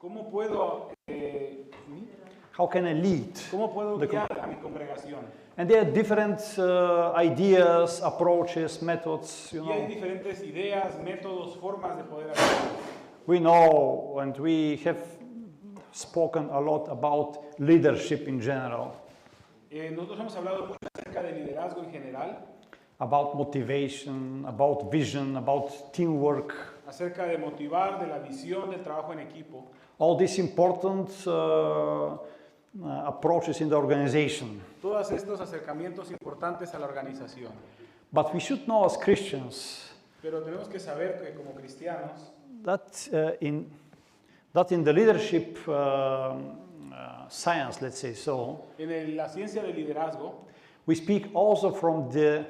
¿Cómo puedo, How can I lead? cómo puedo guiar a mi congregación? And there are different ideas, approaches, methods, Y hay diferentes ideas, métodos, formas de poder hacerlo. We know and we have spoken a lot about leadership in general, Nosotros hemos hablado mucho acerca de liderazgo en general, about motivation, about vision, about teamwork, acerca de motivar, de la visión, del trabajo en equipo. all these important approaches in the organization. Todos estos acercamientos importantes a la organización. But we should know as Christians Pero tenemos que saber que como cristianos, that in the leadership science, let's say so, en la ciencia del liderazgo, we speak also from the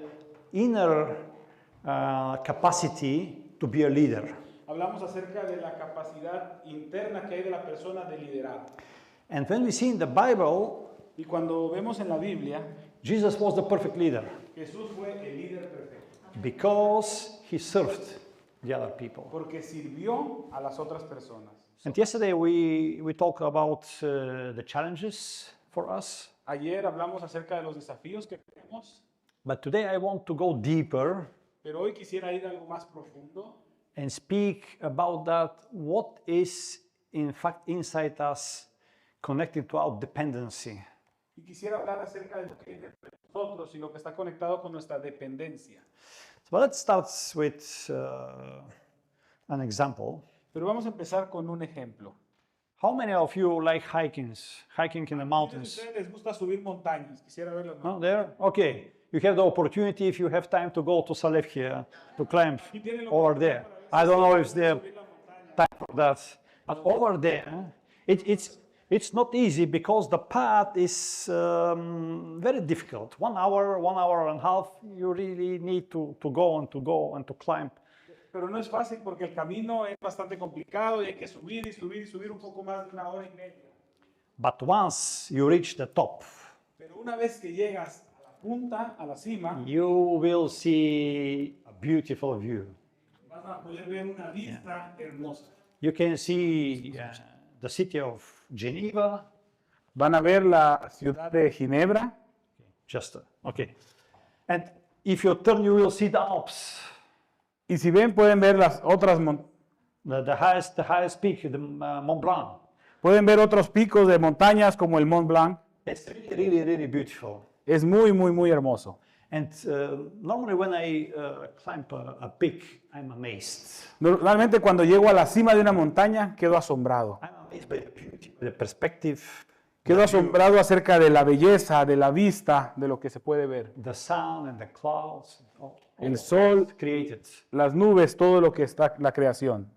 inner capacity to be a leader. hablamos acerca de la capacidad interna que hay de la persona de liderar. And when we see in the Bible, Y cuando vemos en la Biblia, Jesus was the perfect leader Jesús fue el líder perfecto, because he served the other people. porque sirvió a las otras personas. And yesterday we talked about the challenges for us, Ayer hablamos acerca de los desafíos que tenemos, but today I want to go deeper pero hoy quisiera ir a algo más profundo and speak about that, what is in fact inside us connected to our dependency. y quisiera hablar acerca de lo que hay dentro de nosotros y lo que está conectado con nuestra dependencia. So let's start with an example. Pero vamos a empezar con un ejemplo. How many of you like hiking in the ¿A mountains? ustedes les gusta subir montañas? Quisiera verlas. No, there? Okay. You have the opportunity, if you have time, to go to Salefkia, to climb Y tienen la over there. I don't know if there's subir la montaña. time for that. But over there, it's not easy because the path is very difficult. 1 hour, 1 hour and a half, you really need to go and to climb. Pero no es fácil porque el camino es bastante complicado y hay que subir y subir y subir un poco más de 1 hora y media. But once you reach the top, Pero una vez que llegas a la punta, a la cima, you will see a beautiful view. vas a poder ver una vista hermosa. You can see the city of Geneva. Van a ver la ciudad de Ginebra. Okay. And if you turn, you will see the Alps. Y si ven, pueden ver las otras The highest peak, the Mont Blanc. pueden ver otros picos de montañas como el Mont Blanc. It's really beautiful. Es muy, muy, muy hermoso. And normally when I climb a peak, I'm amazed. Normalmente cuando llego a la cima de una montaña, quedo asombrado. I'm amazed by the beauty, the perspective, Quedo asombrado acerca de la belleza, de la vista, de lo que se puede ver. the sun and the clouds, El sol, created. las nubes, todo lo que está la creación.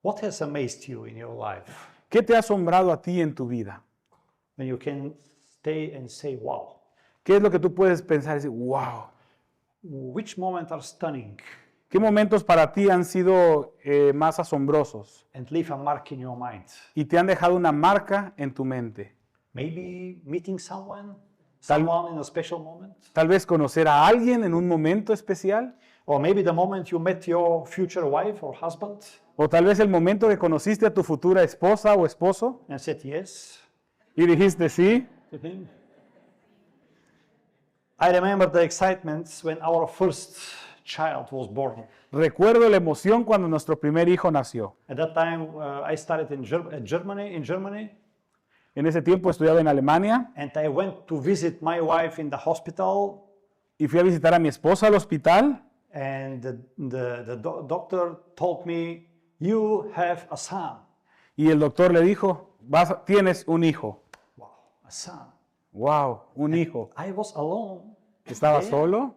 What has amazed you in your life? ¿Qué te ha asombrado a ti en tu vida? When you can stay and say, wow. ¿Qué es lo que tú puedes pensar y decir, wow? Which moments are stunning ¿Qué momentos para ti han sido más asombrosos and leave a mark in your mind? y te han dejado una marca en tu mente? Maybe meeting someone in a special moment. Tal vez conocer a alguien en un momento especial, Or maybe the moment you met your future wife or husband o tal vez el momento que conociste a tu futura esposa o esposo and said yes y dijiste sí. to him. I remember the excitement when our first child was born. Recuerdo la emoción cuando nuestro primer hijo nació. At that time, I started in Germany, En ese tiempo estudiaba en Alemania and I went to visit my wife in the hospital. y fui a visitar a mi esposa al hospital And the doctor told me, you have a son. y el doctor le dijo, tienes un hijo. Wow, a son. Wow, un hijo. I was alone Estaba there solo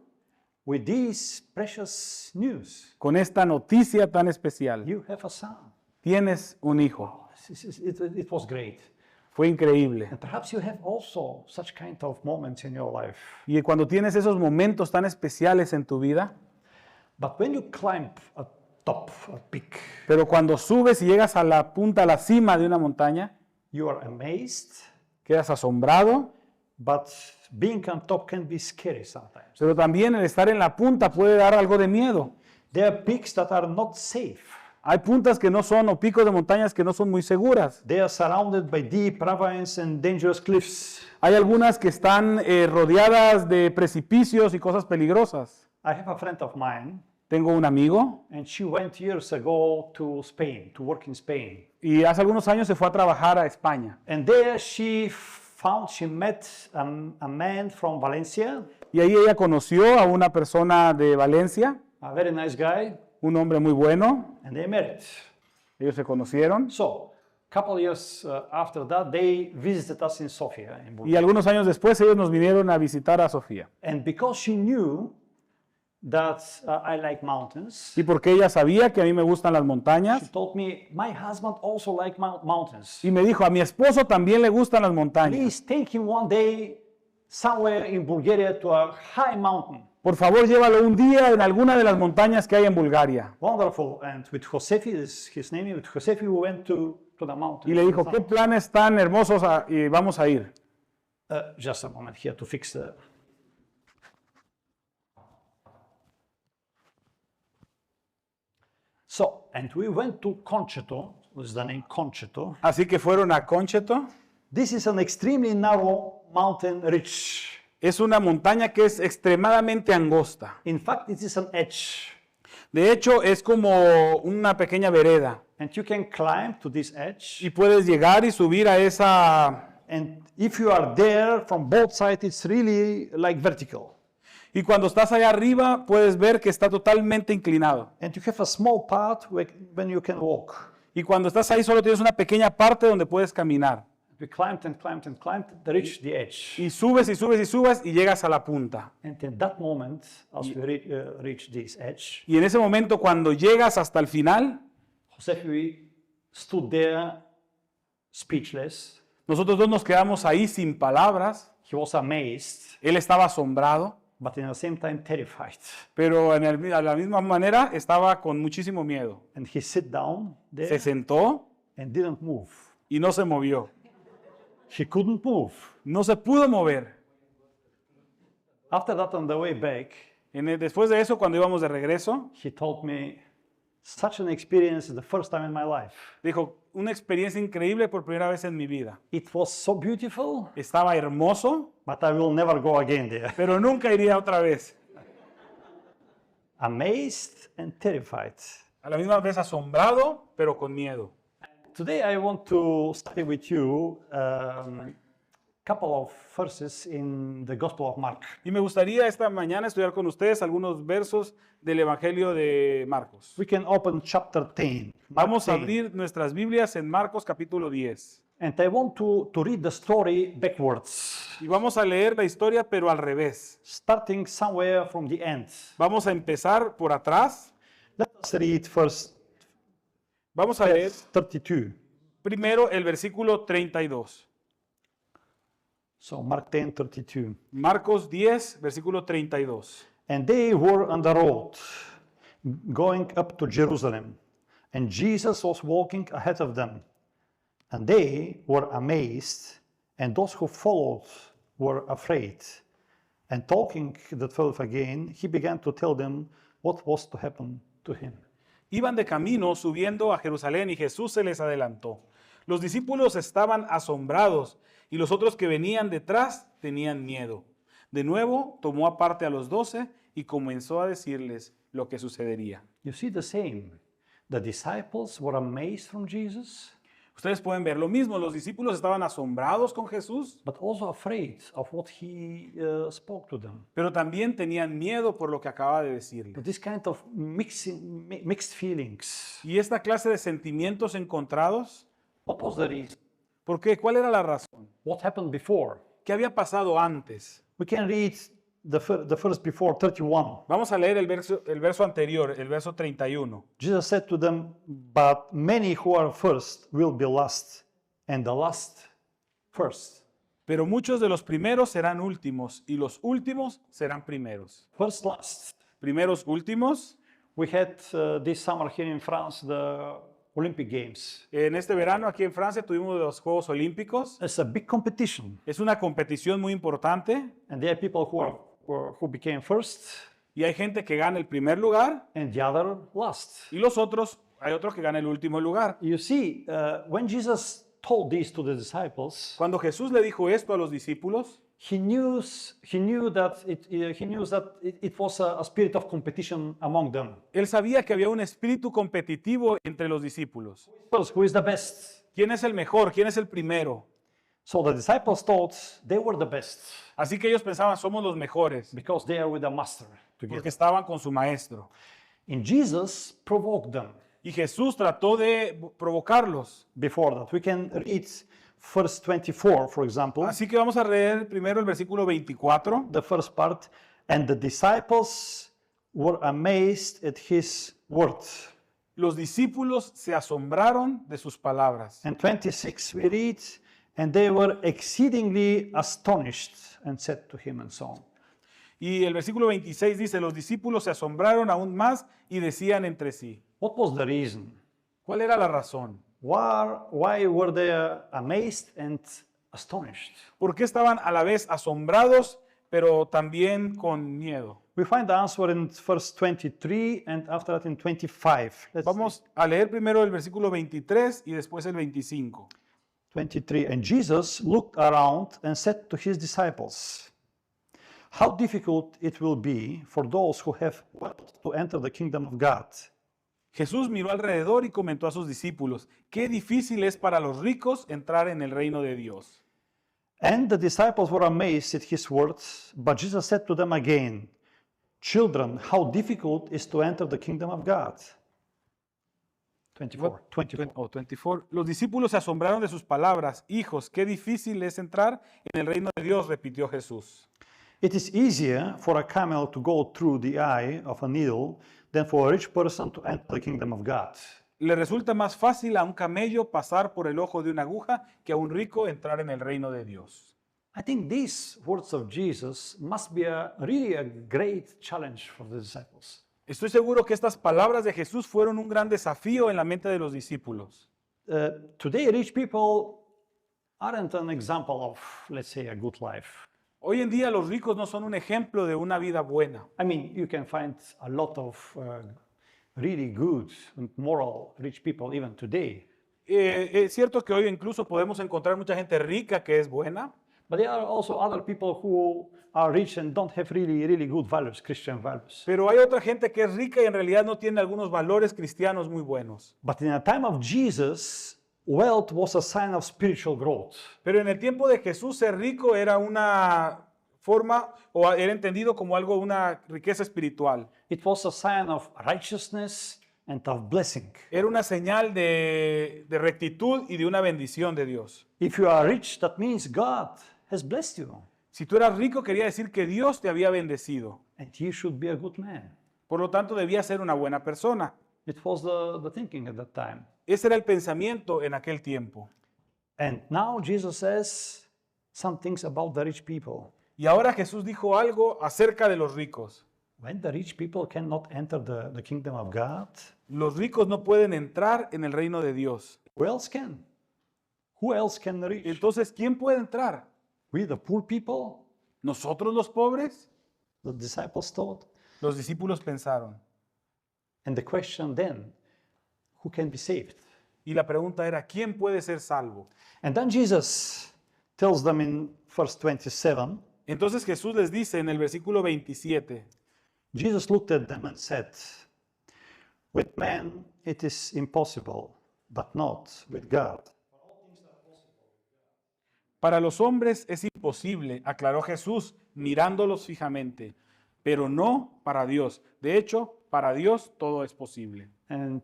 with this precious news. con esta noticia tan especial. You have a son. Tienes un hijo. Wow, it was great. Fue increíble. And perhaps you have also such kind of moments in your life. Y cuando tienes esos momentos tan especiales en tu vida, But when you climb a top, a peak, pero cuando subes y llegas a la punta, a la cima de una montaña, you are amazed, quedas asombrado, but being on top can be scary sometimes. pero también el estar en la punta puede dar algo de miedo. There are peaks that are not safe. Hay puntas que no son, o picos de montañas que no son muy seguras. They are surrounded by deep ravines and dangerous cliffs. Hay algunas que están rodeadas de precipicios y cosas peligrosas. I have a friend of mine, Tengo un amigo and she went years ago to Spain, to work in Spain. y hace algunos años se fue a trabajar a España. And there she met a man from Valencia, Y ahí ella conoció a una persona de Valencia, a very nice guy, un hombre muy bueno. and they married. Ellos se conocieron. So, a couple years after that, they visited us in Sofia, in Y Bulgaria. algunos años después ellos nos vinieron a visitar a Sofía. And because she knew that I like mountains, Y porque ella sabía que a mí me gustan las she montañas. told me, my husband also like mountains. Y me dijo, a mi esposo también le gustan las montañas. Please take him one day somewhere in Bulgaria to a high mountain. Por favor, llévalo un día en alguna de las montañas que hay en Bulgaria. Wonderful. And with Josefi, is his name, with Josefi we went to the mountain. Y le dijo, ¿qué planes tan hermosos y vamos a ir? Just a moment here to fix the... So, and we went to Concheto, was the name Concheto. Así que fueron a Concheto. This is an extremely narrow mountain ridge. Es una montaña que es extremadamente angosta. In fact, it is an edge. De hecho, es como una pequeña vereda. And you can climb to this edge. Y puedes llegar y subir a esa... And if you are there from both sides, it's really like vertical. Y cuando estás allá arriba, puedes ver que está totalmente inclinado. And you have a small path when you can walk. Y cuando estás ahí, solo tienes una pequeña parte donde puedes caminar. We climbed and climbed and climbed, reached the edge. Y subes y subes y subes y llegas a la punta. And in that moment, as we reached this edge, Y en ese momento, cuando llegas hasta el final, Josefi stood there speechless. nosotros dos nos quedamos ahí sin palabras. He was amazed, Él estaba asombrado, but in the same time terrified. pero a la misma manera estaba con muchísimo miedo. And he sat down there Se sentó and didn't move. y no se movió. He couldn't move. No se pudo mover. After that, on the way back, Después de eso, cuando íbamos de regreso, he told me, such an experience is the first time in my life. dijo, una experiencia increíble por primera vez en mi vida. It was so beautiful, Estaba hermoso, but I will never go again there. pero nunca iría otra vez. Amazed and terrified. A la misma vez asombrado, pero con miedo. Today I want to study with you a couple of verses in the Gospel of Mark. Y me gustaría esta mañana estudiar con ustedes algunos versos del Evangelio de Marcos. We can open chapter 10. Mark Vamos a 10. abrir nuestras Biblias en Marcos capítulo 10. And I want to read the story backwards, Y vamos a leer la historia, pero al revés. starting somewhere from the end. Vamos a empezar por atrás. Let us read first Vamos a leer 32. primero el versículo 32. So Mark 10, 32. Marcos 10, versículo 32. And they were on the road, going up to Jerusalem. And Jesus was walking ahead of them. And they were amazed, and those who followed were afraid. And talking the 12 again, he began to tell them what was to happen to him. Iban de camino subiendo a Jerusalén y Jesús se les adelantó. Los discípulos estaban asombrados y los otros que venían detrás tenían miedo. De nuevo tomó aparte a los 12 y comenzó a decirles lo que sucedería. You see the same. The disciples were amazed from Jesus, Ustedes pueden ver lo mismo, los discípulos estaban asombrados con Jesús, but also afraid of what he spoke to them. pero también tenían miedo por lo que acaba de decirles. But this kind of mixed feelings. Y esta clase de sentimientos encontrados, What was the reason? ¿por qué? ¿Cuál era la razón? What happened before? ¿Qué había pasado antes? We can read the first before 31. Vamos a leer el verso anterior, el verso 31. Jesus said to them, but many who are first will be last, and the last first. Pero muchos de los primeros serán últimos y los últimos serán primeros. First, last. Primeros, últimos. We had this summer here in France the Olympic Games. En este verano aquí en Francia tuvimos los Juegos Olímpicos. It's a big competition, Es una competición muy importante and there are people who became first, y hay gente que gana el primer lugar and the other last. y los otros Hay otro que gana el último lugar. You see, when Jesus told this to the disciples, Cuando Jesús le dijo esto a los discípulos, he knew that it was a spirit of competition among them. él sabía que había un espíritu competitivo entre los discípulos. First, who is the best? ¿Quién es el mejor? ¿Quién es el primero? So the disciples thought they were the best Así que ellos pensaban, somos los mejores, because they are with the master together. porque estaban con su maestro. And Jesus provoked them. Y Jesús trató de provocarlos. Before that, we can read verse 24, for example, Así que vamos a leer primero el versículo 24. the first part. And the disciples were amazed at his words. Los discípulos se asombraron de sus palabras. And 26 we read, and they were exceedingly astonished and said to him, and so on. Y el versículo 26 dice, los discípulos se asombraron aún más y decían entre sí. What was the reason? ¿Cuál era la razón? Why were they amazed and astonished? ¿Por qué estaban a la vez asombrados, pero también con miedo? We find the answer in verse 23 and after that in 25. Vamos a leer primero el versículo 23 y después el 25. 23. And Jesus looked around and said to his disciples, how difficult it will be for those who have wealth to enter the kingdom of God. Jesús miró alrededor y comentó a sus discípulos, qué difícil es para los ricos entrar en el reino de Dios. And the disciples were amazed at his words, but Jesus said to them again, children, how difficult is to enter the kingdom of God. 24. 24. Los discípulos se asombraron de sus palabras. Hijos, qué difícil es entrar en el reino de Dios, repitió Jesús. It is easier for a camel to go through the eye of a needle than for a rich person to enter the kingdom of God. Le resulta más fácil a un camello pasar por el ojo de una aguja que a un rico entrar en el reino de Dios. I think these words of Jesus must be really a great challenge for the disciples. Estoy seguro que estas palabras de Jesús fueron un gran desafío en la mente de los discípulos. Today, rich people aren't an example of, let's say, a good life. Hoy en día los ricos no son un ejemplo de una vida buena. I mean, you can find a lot of really good and moral rich people even today. Es cierto que hoy incluso podemos encontrar mucha gente rica que es buena, But there are also other people who are rich and don't have really good values, Christian values. pero hay otra gente que es rica y en realidad no tiene algunos valores cristianos muy buenos. But in the time of Jesus, wealth was a sign of spiritual growth. Pero en el tiempo de Jesús ser rico era una forma o era entendido como algo, una riqueza espiritual. It was a sign of righteousness and of blessing. Era una señal de rectitud y de una bendición de Dios. If you are rich, that means God has blessed you, Si tú eras rico, quería decir que Dios te había bendecido. and you should be a good man. Por lo tanto, debías ser una buena persona. It was the thinking at that time. Ese era el pensamiento en aquel tiempo. And now Jesus says some things about the rich people. Y ahora Jesús dijo algo acerca de los ricos. When the rich people cannot enter the kingdom of God, Los ricos no pueden entrar en el reino de Dios. who else can? Who else can reach? Entonces, ¿quién puede entrar? We, the poor people, ¿Nosotros los pobres? the disciples thought. Los discípulos pensaron. And the question then, who can be saved? Y la pregunta era, ¿quién puede ser salvo? And then Jesus tells them in verse 27, Entonces Jesús les dice en el versículo 27, Jesus looked at them and said, with man it is impossible, but not with God. para los hombres es imposible, aclaró Jesús mirándolos fijamente, pero no para Dios. De hecho, para Dios todo es posible. And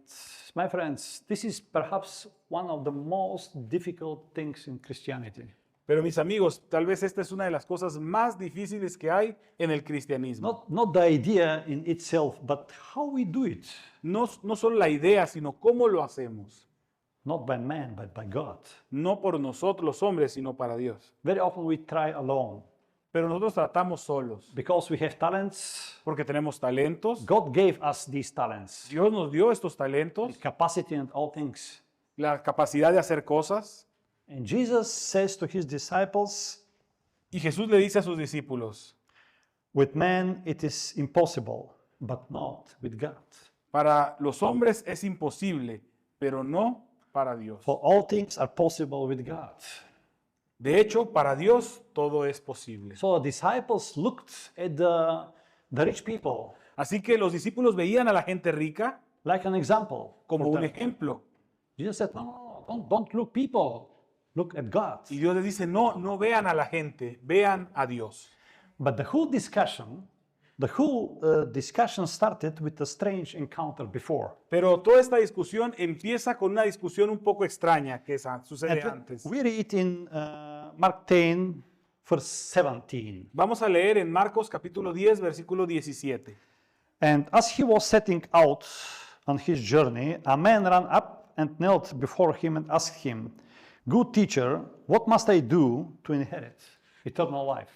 my friends, this is perhaps one of the most difficult things in Christianity. Pero mis amigos, tal vez esta es una de las cosas más difíciles que hay en el cristianismo. Not the idea in itself, but how we do it. No solo la idea, sino cómo lo hacemos. Not by man, but by God. No por nosotros los hombres, sino para Dios. Very often we try alone Pero nosotros tratamos solos, because we have talents. porque tenemos talentos. God gave us these talents, Dios nos dio estos talentos, capacity and all things. la capacidad de hacer cosas. And Jesus says to his disciples, Y Jesús le dice a sus discípulos, with man it is impossible, but not with God. Para los hombres es imposible, pero no para Dios. For all things are possible with God. De hecho, para Dios todo es posible. So the disciples looked at the rich people Así que los discípulos veían a la gente rica like an example. como for un them. ejemplo. Jesus said, no, don't look people, look at God. Y Dios les dice, no, no vean a la gente, vean a Dios. But the whole discussion started with a strange encounter before. Pero toda esta discusión empieza con una discusión un poco extraña que sucede And antes. we read in Mark 10, verse 17. Vamos a leer en Marcos capítulo 10, versículo 17. And as he was setting out on his journey, a man ran up and knelt before him and asked him, "Good teacher, what must I do to inherit eternal life?"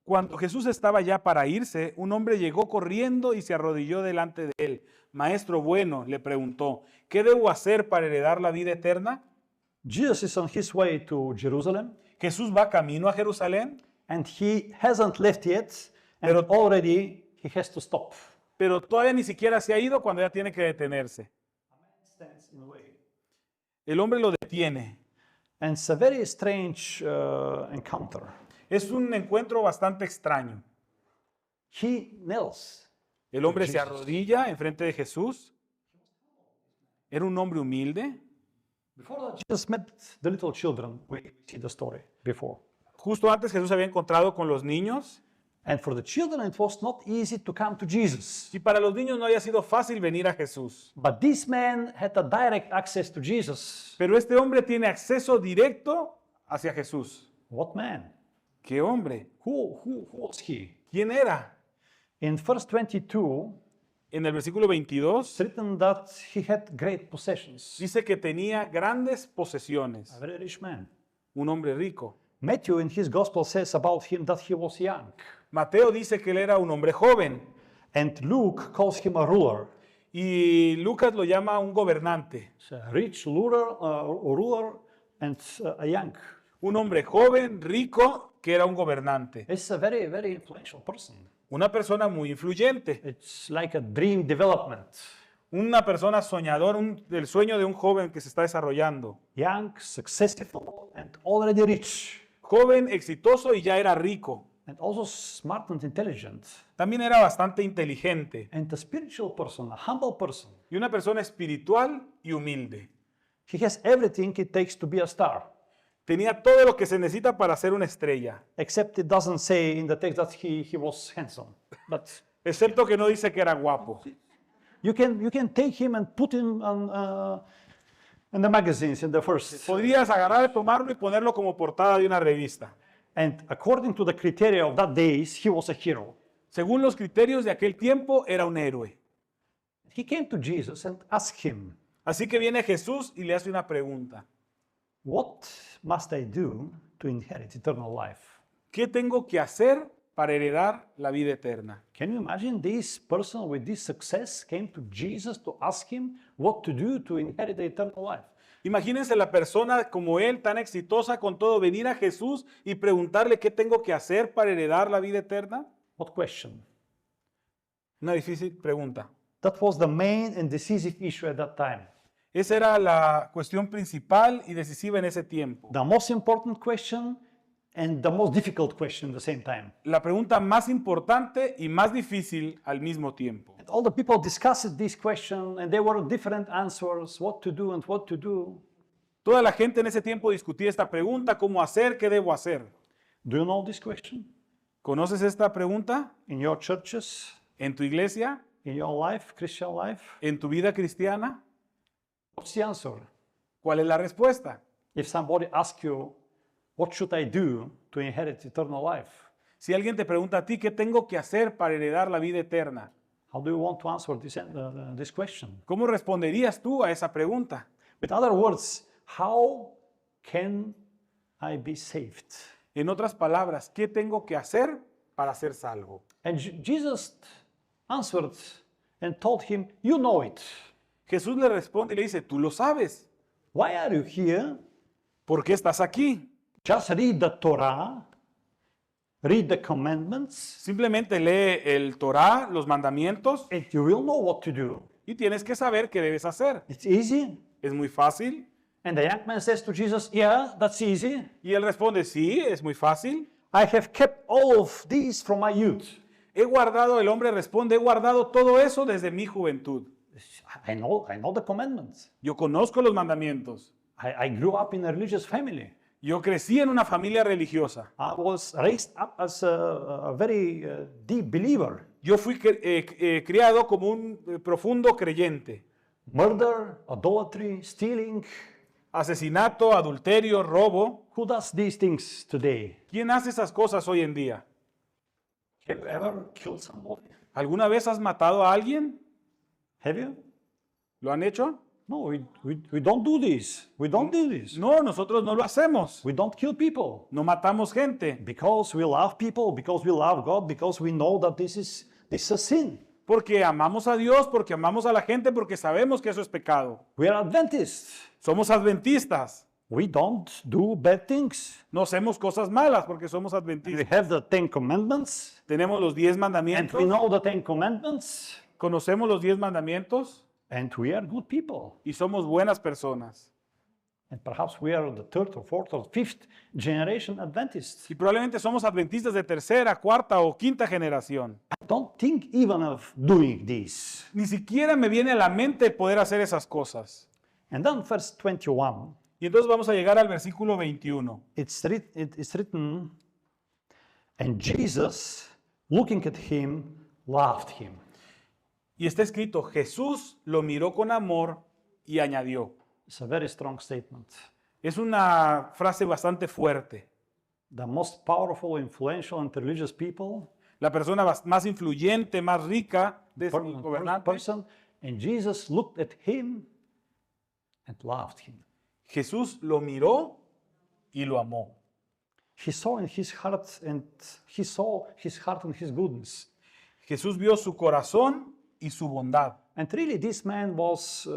Cuando Jesús estaba ya para irse, un hombre llegó corriendo y se arrodilló delante de él. Maestro bueno, le preguntó, ¿qué debo hacer para heredar la vida eterna? Jesus is on his way to Jerusalem, Jesús va camino a Jerusalén, and he hasn't left yet, and already he has to stop. pero todavía ni siquiera se ha ido cuando ya tiene que detenerse. Stands in the way. El hombre lo detiene. And it's a very strange encounter. Es un encuentro bastante extraño. He kneels. El hombre se arrodilla enfrente de Jesús. Era un hombre humilde. Before that, Jesus met the little children. We see the story before. Justo antes Jesús se había encontrado con los niños. And for the children, it was not easy to come to Jesus. Y para los niños no había sido fácil venir a Jesús. But this man had a direct access to Jesus. Pero este hombre tiene acceso directo hacia Jesús. What man? ¿Qué hombre? Who was he? ¿Quién era? In verse 22, En el versículo 22 it's written that he had great possessions. dice que tenía grandes posesiones. A very rich man. Un hombre rico. Matthew in his gospel says about him that he was young. Mateo dice que él era un hombre joven. And Luke calls him a ruler. Y Lucas lo llama un gobernante. So a rich ruler and a young. Un hombre joven, rico, que era un gobernante. It's a very, very influential person. Una persona muy influyente. It's like a dream development. Una persona soñador, el sueño de un joven que se está desarrollando. Young, successful, and already rich. Joven, exitoso y ya era rico. And also smart and intelligent. También era bastante inteligente. And a spiritual person, a humble person. Y una persona espiritual y humilde. He has everything it takes to be a star. Tenía todo lo que se necesita para ser una estrella. Except it doesn't say in the text that he was handsome. But Excepto que no dice que era guapo. you can take him and put him on in the magazines in the first. Podrías agarrar, tomarlo y ponerlo como portada de una revista. And according to the criteria of that days, he was a hero. Según los criterios de aquel tiempo, era un héroe. He came to Jesus and asked him, Así que viene Jesús y le hace una pregunta. "What must I do to inherit eternal life?" ¿Qué tengo que hacer para heredar la vida eterna? Can you imagine this person with this success came to Jesus to ask him what to do to inherit the eternal life? Imagínense la persona como él, tan exitosa con todo, venir a Jesús y preguntarle qué tengo que hacer para heredar la vida eterna. What question? Una difícil pregunta. That was the main and decisive issue at that time. Esa era la cuestión principal y decisiva en ese tiempo. The most important question and the most difficult question at the same time. La pregunta más importante y más difícil al mismo tiempo. And all the people discussed this question and there were different answers, what to do and what to do. Toda la gente en ese tiempo discutía esta pregunta, ¿cómo hacer? ¿Qué debo hacer? Do you know this question? ¿Conoces esta pregunta? In your churches, ¿En tu iglesia? in your life, Christian life? ¿En tu vida cristiana? What's the answer? ¿Cuál es la respuesta? If somebody asks you, what should I do to inherit eternal life? Si alguien te pregunta a ti, ¿qué tengo que hacer para heredar la vida eterna? How do you want to answer this question? ¿Cómo responderías tú a esa pregunta? With other words, how can I be saved? En otras palabras, ¿qué tengo que hacer para ser salvo? And Jesus answered and told him, you know it. Jesús le responde y le dice, tú lo sabes. Why are you here? ¿Por qué estás aquí? Just read the Torah, read the commandments, Simplemente lee el Torá, los mandamientos, and you will know what to do. y tienes que saber qué debes hacer. It's easy. Es muy fácil. And the young man says to Jesus, yeah, that's easy. Y él responde, sí, es muy fácil. I have kept all of these from my youth. He guardado, el hombre responde, he guardado todo eso desde mi juventud. I know the commandments. Yo conozco los mandamientos. I grew up in a religious family. Yo crecí en una familia religiosa. I was raised up as a very deep believer. Yo fui criado como un profundo creyente. Murder, adultery, stealing. Asesinato, adulterio, robo. Who does these things today? ¿Quién hace esas cosas hoy en día? Have you ever killed somebody? ¿Alguna vez has matado a alguien? Have you? ¿Lo han hecho? No, we don't do this. We don't do this. No, nosotros no lo hacemos. We don't kill people. No matamos gente. Because we love people, because we love God, because we know that this is a sin. Porque amamos a Dios, porque amamos a la gente, porque sabemos que eso es pecado. We are Adventists. Somos adventistas. We don't do bad things. No hacemos cosas malas porque somos We adventistas. have the 10 Commandments, Tenemos los 10 and mandamientos. we know the 10 Commandments, Conocemos los 10 mandamientos and we are good people. y somos buenas personas. And perhaps we are the third or fourth or fifth generation Adventists. Y probablemente somos adventistas de tercera, cuarta o quinta generación. I don't think even of doing this. Ni siquiera me viene a la mente poder hacer esas cosas. And then verse 21, Y entonces vamos a llegar al versículo 21. it's written, and Jesus, looking at him, loved him. Y está escrito, Jesús lo miró con amor y añadió. It's a very strong statement. Es una frase bastante fuerte. The most powerful, influential, and religious people, La persona más influyente, más rica de su gobernante, person, and Jesus looked at him and loved him. Jesús lo miró y lo amó. He saw in his heart and his goodness. Jesús vio su corazón y su bondad. And really, this man was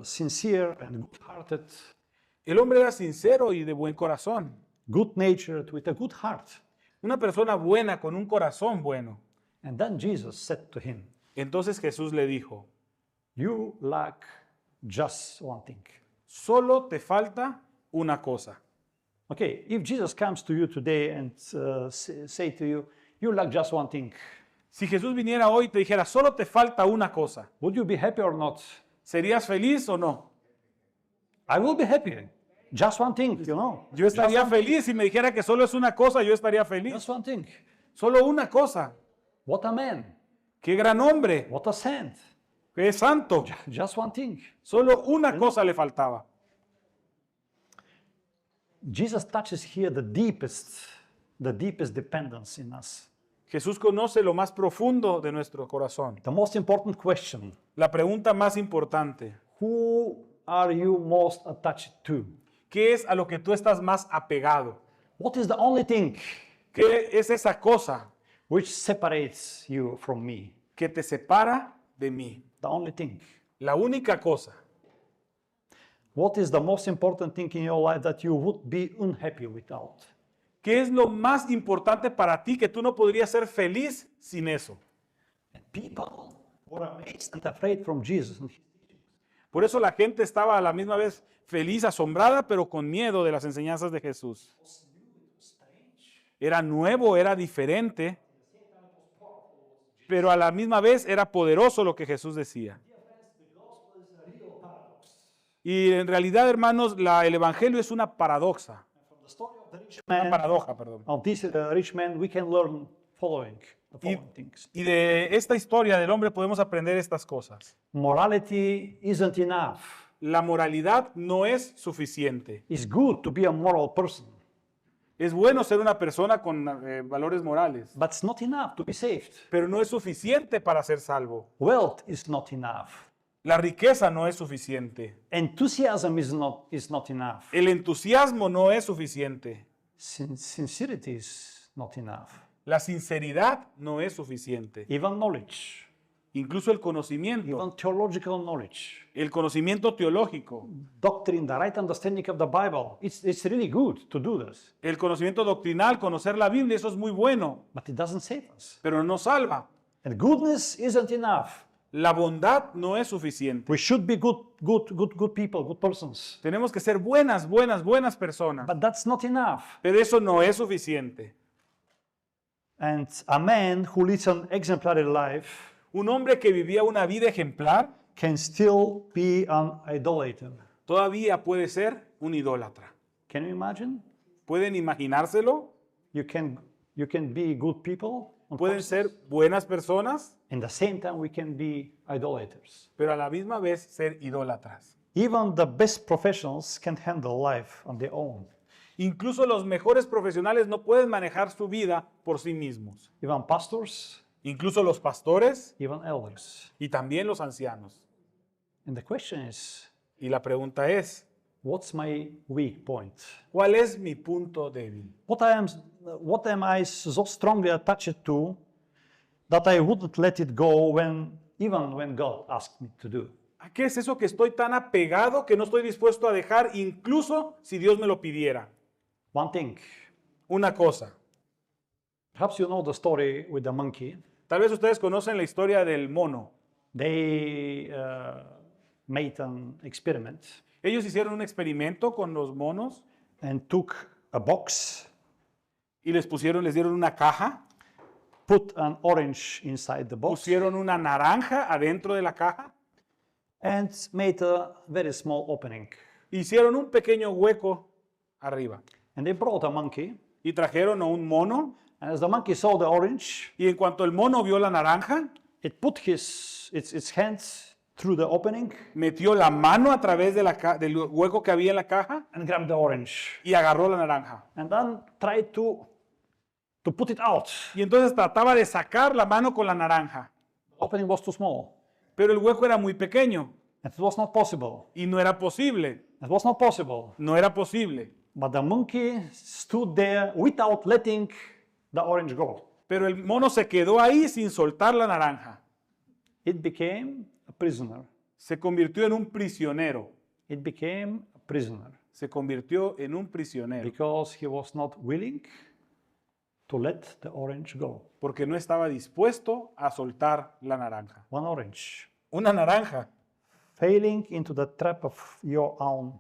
sincere and good-hearted, El hombre era sincero y de buen corazón. good-natured, with a good heart. Una persona buena con un corazón bueno. And then Jesus said to him, Entonces Jesús le dijo, you lack just one thing. solo te falta una cosa. Okay, if Jesus comes to you today and say to you, you lack just one thing, Si Jesús viniera hoy y te dijera, solo te falta una cosa, would you be happy or not? ¿serías feliz o no? I will be happy. Just one thing, you know. Yo estaría feliz si me dijera que solo es una cosa, yo estaría feliz. Just one thing. Solo una cosa. What a man. ¡Qué gran hombre! What a saint. ¡Qué santo! Just one thing. Solo una cosa le faltaba. Jesus touches here the deepest dependence in us. Jesús conoce lo más profundo de nuestro corazón. The most important question, La pregunta más importante, who are you most attached to? ¿qué es a lo que tú estás más apegado? What is the only thing ¿Qué es esa cosa which separates you from me? que te separa de mí? The only thing. La única cosa. What is the most important thing in your life that you would be unhappy without? ¿Qué es lo más importante para ti que tú no podrías ser feliz sin eso? And people were amazed and afraid from Jesus. Por eso la gente estaba a la misma vez feliz, asombrada, pero con miedo de las enseñanzas de Jesús. Era nuevo, era diferente, pero a la misma vez era poderoso lo que Jesús decía. Y en realidad, hermanos, el Evangelio es una paradoja. The story of the rich Una man, paradoja, perdón. of this rich man, we can learn the following things. Y de esta historia del hombre podemos aprender estas cosas. Morality isn't enough. La moralidad no es suficiente. It's good to be a moral person, Es bueno ser una persona con valores morales, but it's not enough to be saved. pero no es suficiente para ser salvo. Wealth is not enough. La riqueza no es suficiente. Enthusiasm is not enough. El entusiasmo no es suficiente. Sincerity is not enough. La sinceridad no es suficiente. Even knowledge, Incluso el conocimiento, even theological knowledge, el conocimiento teológico, doctrine, the right understanding of the Bible, it's really good to do this, el conocimiento doctrinal, conocer la Biblia, eso es muy bueno, but it doesn't save us. pero no salva. And goodness isn't enough. La bondad no es suficiente. We should be good people, good persons. Tenemos que ser buenas personas. But that's not enough. Pero eso no es suficiente. And a man who leads an exemplary life Un hombre que vivía una vida ejemplar can still be an idolater. todavía puede ser un idólatra. Can you imagine? ¿Pueden imaginárselo? You can be good people, Pueden ser buenas personas, and at the same time we can be idolaters. pero a la misma vez ser idólatras. Even the best professionals can't handle life on their own. Incluso los mejores profesionales no pueden manejar su vida por sí mismos. Even pastors, Incluso los pastores even elders. y también los ancianos. And the question is, Y la pregunta es, what's my weak point? ¿cuál es mi punto débil? What am I so strongly attached to that I wouldn't let it go even when God asked me to do? ¿A qué es eso que estoy tan apegado que no estoy dispuesto a dejar incluso si Dios me lo pidiera? One thing, Una cosa. perhaps you know the story with the monkey. Tal vez ustedes conocen la historia del mono. They made an experiment Ellos hicieron un experimento con los monos and took a box, y les dieron una caja, put an orange inside the box, pusieron una naranja adentro de la caja, and made a very small opening. hicieron un pequeño hueco arriba And they brought a monkey, y trajeron a un mono and as the monkey saw the orange, y en cuanto el mono vio la naranja, it put its hands through the opening metió la mano a través de del hueco que había en la caja and grabbed the orange, y agarró la naranja. and then tried to put it out. Y entonces trataba de sacar la mano con la naranja, The opening was too small, pero el hueco era muy pequeño and it was not possible. y no era posible, It was not possible. no era posible. But the monkey stood there without letting the orange go. Pero el mono se quedó ahí sin soltar la naranja. It became a prisoner. Se convirtió en un prisionero. It became a prisoner Se convirtió en un prisionero because he was not willing to let the orange go. porque no estaba dispuesto a soltar la naranja. One orange. Una naranja. Failing into the trap of your own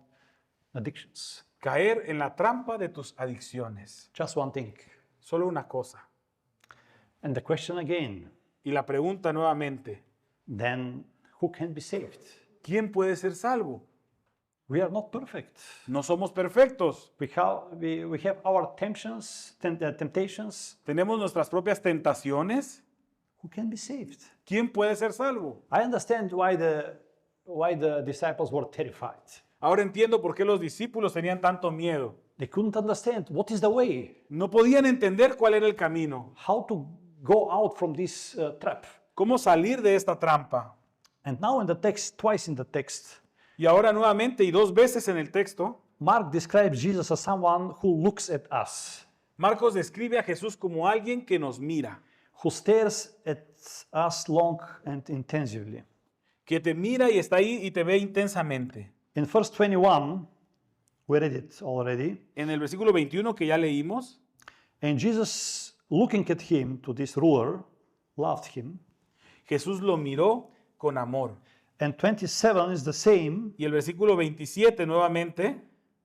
addictions. Caer en la trampa de tus adicciones. Just one thing. Solo una cosa. And the question again, Y la pregunta nuevamente, then who can be saved? ¿quién puede ser salvo? We are not perfect. No somos perfectos. We have our temptations. Tenemos nuestras propias tentaciones. Who can be saved? ¿Quién puede ser salvo? I understand why the disciples were terrified. Ahora entiendo por qué los discípulos tenían tanto miedo. They couldn't understand what is the way, No podían entender cuál era el camino. how to go out from this trap. ¿Cómo salir de esta trampa? And now in the text, twice in the text, Y ahora nuevamente y dos veces en el texto, Mark describes Jesus as someone who looks at us, Marcos describe a Jesús como alguien que nos mira, who stares at us long and intensively. que te mira y está ahí y te ve intensamente. In verse 21, we read it already, En el versículo 21 que ya leímos, and Jesus, looking at him, to this ruler, loved him. Jesús lo miró con amor. And 27 is the same, Y el versículo 27 nuevamente,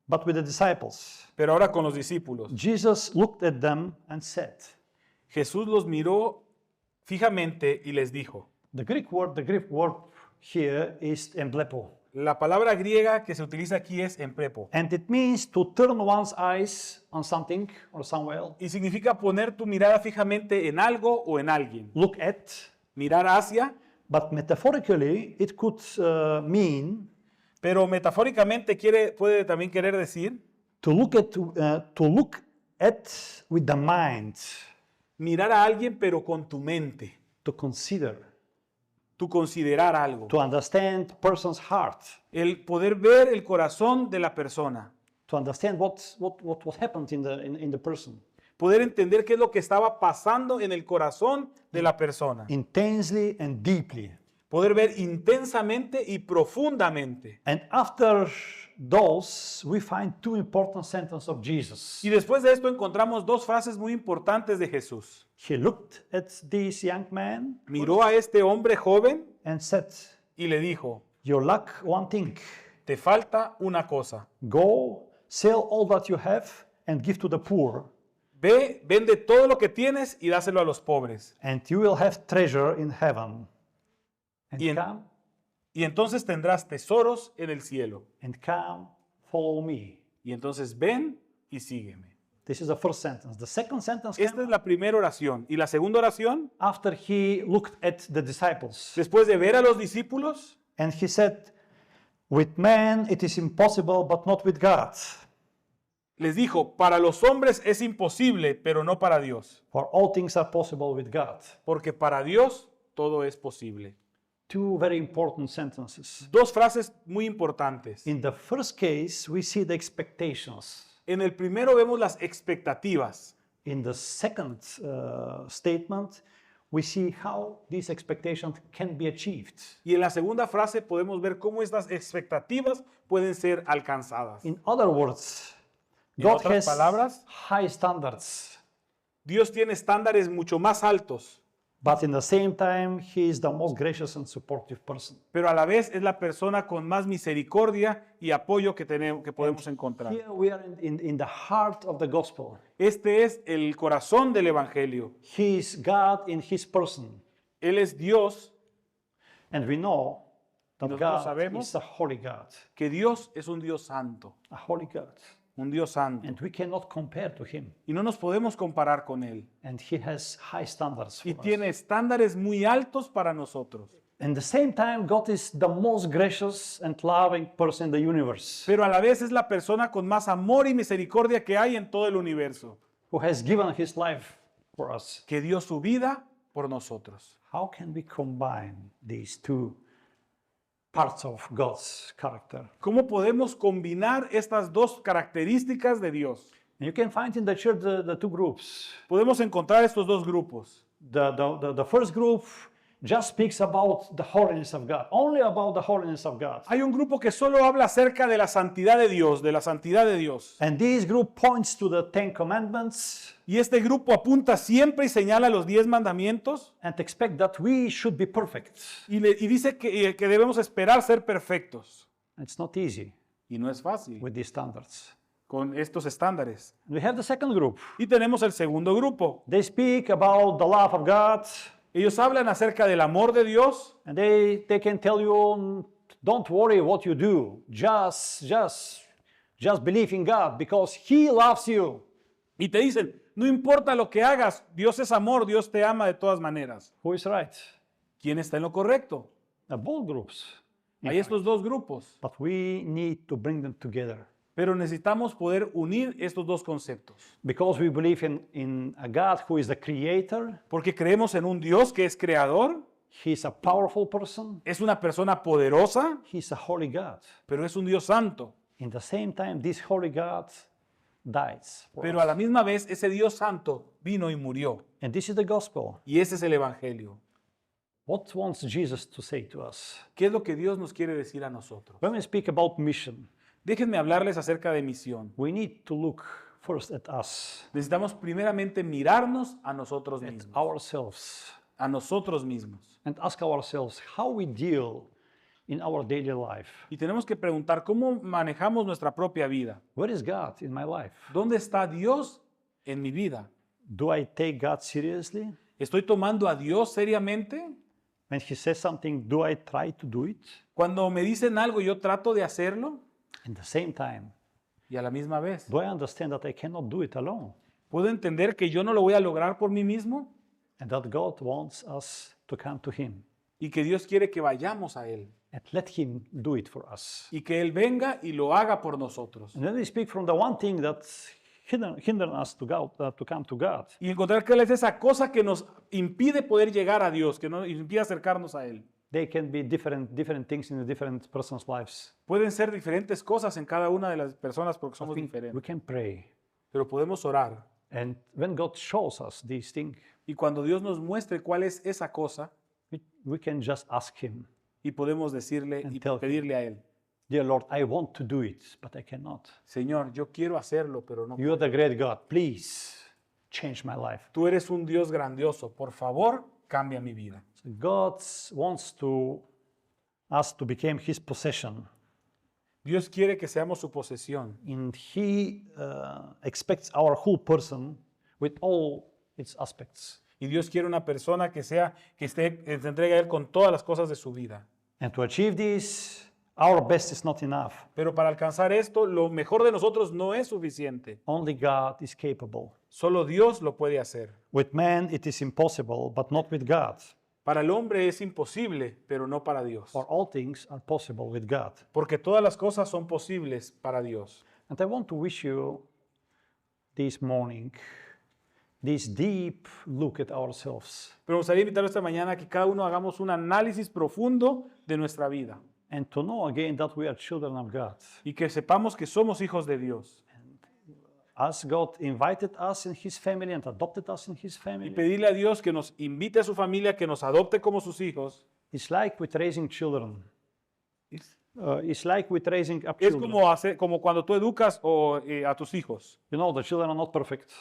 but with the disciples. pero ahora con los discípulos. Jesus looked at them and said, Jesús los miró fijamente y les dijo. the Greek word here is emblepo. La palabra griega que se utiliza aquí es emprepo And it means to turn one's eyes on something or somewhere. y significa poner tu mirada fijamente en algo o en alguien. Look at, Mirar hacia, but metaphorically it could mean pero metafóricamente puede también querer decir to look at with the mind, mirar a alguien pero con tu mente, to consider, tu considerar algo, to understand person's heart, el poder ver el corazón de la persona, to understand what happened in the person, poder entender qué es lo que estaba pasando en el corazón de la persona, intensely and deeply. poder ver intensamente y profundamente. And after those, we find two important sentences of Jesus. Y después de esto encontramos dos frases muy importantes de Jesús. He looked at this young man Miró a este hombre joven and said, y le dijo, you lack one thing. te falta una cosa. Go, sell all that you have and give to the poor, Ve, vende todo lo que tienes y dáselo a los pobres. and you will have treasure in heaven. And Y en- come, Y entonces tendrás tesoros en el cielo. follow me. Y entonces ven y sígueme. This is the first sentence. The second sentence Esta came es la primera oración. Y la segunda oración, after he looked at the disciples. después de ver a los discípulos, And he said, with man it is impossible, but not with God. les dijo, para los hombres es imposible, pero no para Dios. For all things are possible with God. Porque para Dios todo es posible. Two very important sentences. Dos frases muy importantes. In the first case, we see the expectations. En el primero vemos las expectativas. In the second statement, we see how these expectations can be achieved. Y en la segunda frase podemos ver cómo estas expectativas pueden ser alcanzadas. In other words, En God otras has palabras, high standards, Dios tiene estándares mucho más altos, but in the same time, He is the most gracious and supportive person. pero a la vez es la persona con más misericordia y apoyo que podemos encontrar. Here we are in the heart of the gospel. Este es el corazón del Evangelio. He is God in His person. Él es Dios, And we know that nosotros God sabemos is a holy God. que Dios es un Dios santo, A holy God. un Dios santo. And we cannot compare to Him. Y no nos podemos comparar con Él. And He has high standards for Y us. tiene estándares muy altos para nosotros. At the same time, God is the most gracious and loving person in the universe, Pero a la vez es la persona con más amor y misericordia que hay en todo el universo, who has given His life for us. que dio su vida por nosotros. How can we combine these two parts of God's character? ¿Cómo podemos combinar estas dos características de Dios? And you can find in the church the two groups. Podemos encontrar estos dos grupos. The first group just speaks about the holiness of God, only about the holiness of God. Hay un grupo que solo habla acerca de la santidad de Dios, de la santidad de Dios. And this group points to the Ten Commandments Y este grupo apunta siempre y señala los 10 mandamientos and expect that we should be perfect. y dice que debemos esperar ser perfectos. It's not easy Y no es fácil with these standards. con estos estándares. We have the second group. Y tenemos el segundo grupo. They speak about the love of God, Ellos hablan acerca del amor de Dios and they can tell you, don't worry what you do. Just believe in God because He loves you. y te dicen, no importa lo que hagas, Dios es amor, Dios te ama de todas maneras. Who is right? ¿Quién está en lo correcto? Both groups. Hay estos dos grupos, But we need to bring them together pero necesitamos poder unir estos dos conceptos, because we believe in a God who is the creator. porque creemos en un Dios que es creador, He's a powerful person. es una persona poderosa, He's a holy God. pero es un Dios santo. In the same time, this holy God dies for Pero us. a la misma vez ese Dios santo vino y murió. And this is the gospel. Y ese es el Evangelio. What wants Jesus to say to us? ¿Qué es lo que Dios nos quiere decir a nosotros? When we speak about mission, Déjenme hablarles acerca de misión. we need to look first at us, Necesitamos primeramente mirarnos a nosotros mismos, ourselves, and ask ourselves how we deal in our daily life. Y tenemos que preguntar cómo manejamos nuestra propia vida. Where is God in my life? ¿Dónde está Dios en mi vida? Do I take God seriously? ¿Estoy tomando a Dios seriamente? When He says something, do I try to do it? Cuando me dicen algo, yo trato de hacerlo At the same time, y a la misma vez. do I understand that I cannot do it alone ¿Puedo entender que yo no lo voy a lograr por mí mismo and that God wants us to come to Him y que Dios quiere que vayamos a Él and let Him do it for us? y que Él venga y lo haga por nosotros? And then we speak from the one thing that's hindering us to come to God. Y encontrar que Él es esa cosa que nos impide poder llegar a Dios, que nos impide acercarnos a Él. They can be different things in the different persons' lives. Pueden ser diferentes cosas en cada una de las personas porque somos We diferentes, can pray. pero podemos orar. And when God shows us these things, Y cuando Dios nos muestre cuál es esa cosa, we can just ask Him, y podemos decirle y tell him. pedirle a Él, Dear Lord, I want to do it, but I cannot. Señor, yo quiero hacerlo, pero no. You are the great God. Please change my life. Tú eres un Dios grandioso, por favor, cambia mi vida. So God wants us to become His possession, Dios quiere que seamos su posesión. and He expects our whole person with all its aspects. Y Dios quiere una persona que se entregue a Él con todas las cosas de su vida. And to achieve this, our best is not enough. Pero para alcanzar esto, lo mejor de nosotros no es suficiente. Only God is capable. Solo Dios lo puede hacer. With man, it is impossible, but not with God. Para el hombre es imposible, pero no para Dios. For all things are possible with God. Porque todas las cosas son posibles para Dios. And I want to wish you this morning this deep look at ourselves Pero me gustaría invitarlo esta mañana a que cada uno hagamos un análisis profundo de nuestra vida and to know again that we are children of God. y que sepamos que somos hijos de Dios. As God invited us in His family and adopted us in His Y family, pedirle a Dios que nos invite a su familia, que nos adopte como sus hijos. it's like with raising children. It's like with raising up Es children. como cuando tú educas a tus hijos. You know, the children are not perfect.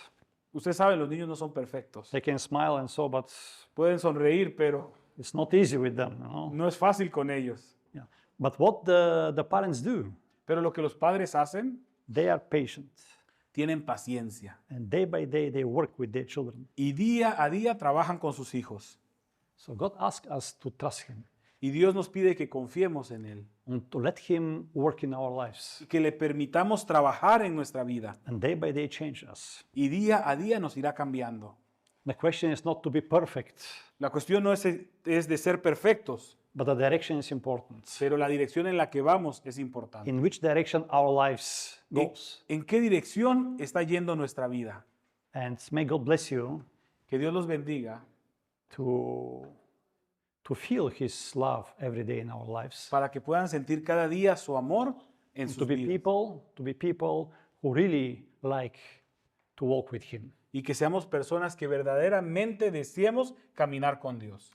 Ustedes saben, los niños no son perfectos. They can smile and so, but Pueden sonreír, pero it's not easy with them. You know? no es fácil con ellos. Yeah. But what the parents do, Pero lo que los padres hacen, they are patient. tienen paciencia. And day by day, they work with their children. Y día a día trabajan con sus hijos. So God asks us to trust Him Y Dios nos pide que confiemos en Él. and to let Him work in our lives. Y que le permitamos trabajar en nuestra vida. And day by day, change us. Y día a día nos irá cambiando. The question is not to be perfect, La cuestión no es de ser perfectos, but the direction is important. pero la dirección en la que vamos es importante. In which direction our lives goes. ¿En qué dirección está yendo nuestra vida? And may God bless you Que Dios los bendiga to feel His love every day in our lives. para que puedan sentir cada día su amor en To sus be vidas. people who really like to walk with Him. Y que seamos personas que verdaderamente deseemos caminar con Dios.